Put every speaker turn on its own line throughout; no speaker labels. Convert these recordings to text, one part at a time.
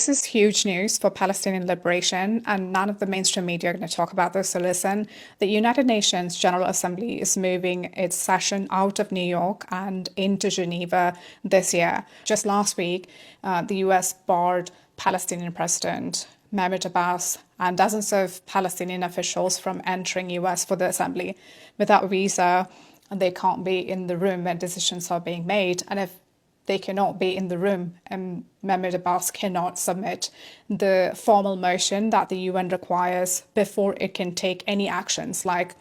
This is huge news for Palestinian liberation, and none of the mainstream media are going to talk about this. So listen, the United Nations General Assembly is moving its session out of New York and into Geneva this year. Just last week, the US barred Palestinian President Mahmoud Abbas and dozens of Palestinian officials from entering US for the assembly. Without visa, they can't be in the room when decisions are being made. And if they cannot be in the room, and Mahmoud Abbas cannot submit the formal motion that the UN requires before it can take any actions like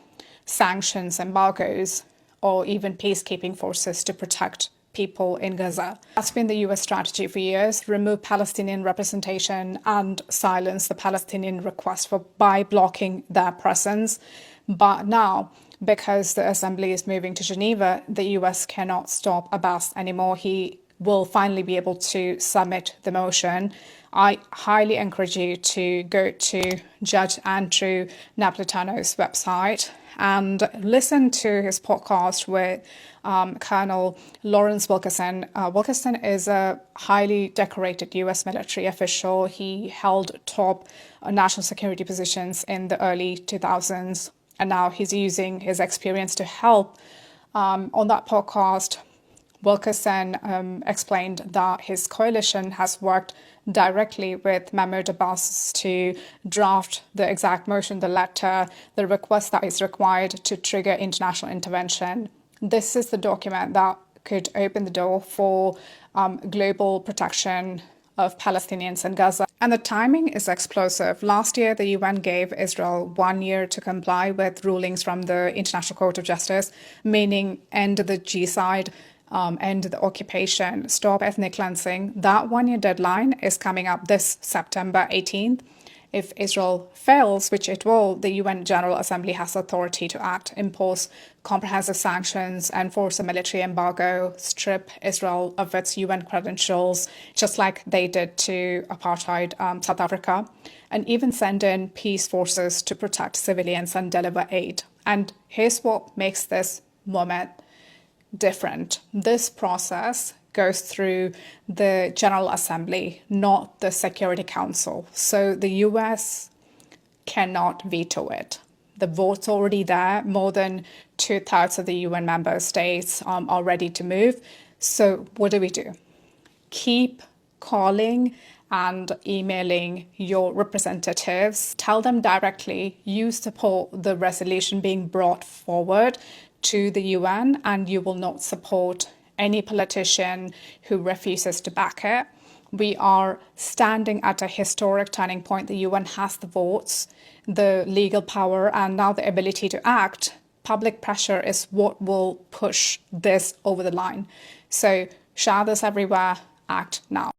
sanctions, embargoes, or even peacekeeping forces to protect people in Gaza. That's been the US strategy for years: remove Palestinian representation and silence the Palestinian request by blocking their presence. But now, because the assembly is moving to Geneva, the US cannot stop Abbas anymore. He will finally be able to submit the motion. I highly encourage you to go to Judge Andrew Napolitano's website and listen to his podcast with Colonel Lawrence Wilkerson. Wilkerson is a highly decorated US military official. He held top national security positions in the early 2000s. And now he's using his experience to help. On that podcast, Wilkerson explained that his coalition has worked directly with Mahmoud Abbas to draft the exact motion, the letter, the request that is required to trigger international intervention. This is the document that could open the door for global protection of Palestinians in Gaza. And the timing is explosive. Last year, the UN gave Israel 1 year to comply with rulings from the International Court of Justice, meaning end the genocide, end the occupation, stop ethnic cleansing. That 1 year deadline is coming up this September 18th. If Israel fails, which it will, the UN General Assembly has authority to act, impose comprehensive sanctions, enforce a military embargo, strip Israel of its UN credentials, just like they did to apartheid South Africa, and even send in peace forces to protect civilians and deliver aid. And here's what makes this moment different. This process goes through the General Assembly, not the Security Council. So the US cannot veto it. The vote's already there. More than 2/3 of the UN member states are ready to move. So what do? Keep calling and emailing your representatives. Tell them directly you support the resolution being brought forward to the UN, and you will not support any politician who refuses to back it. We are standing at a historic turning point. The UN has the votes, the legal power, and now the ability to act. Public pressure is what will push this over the line. So share this everywhere, act now.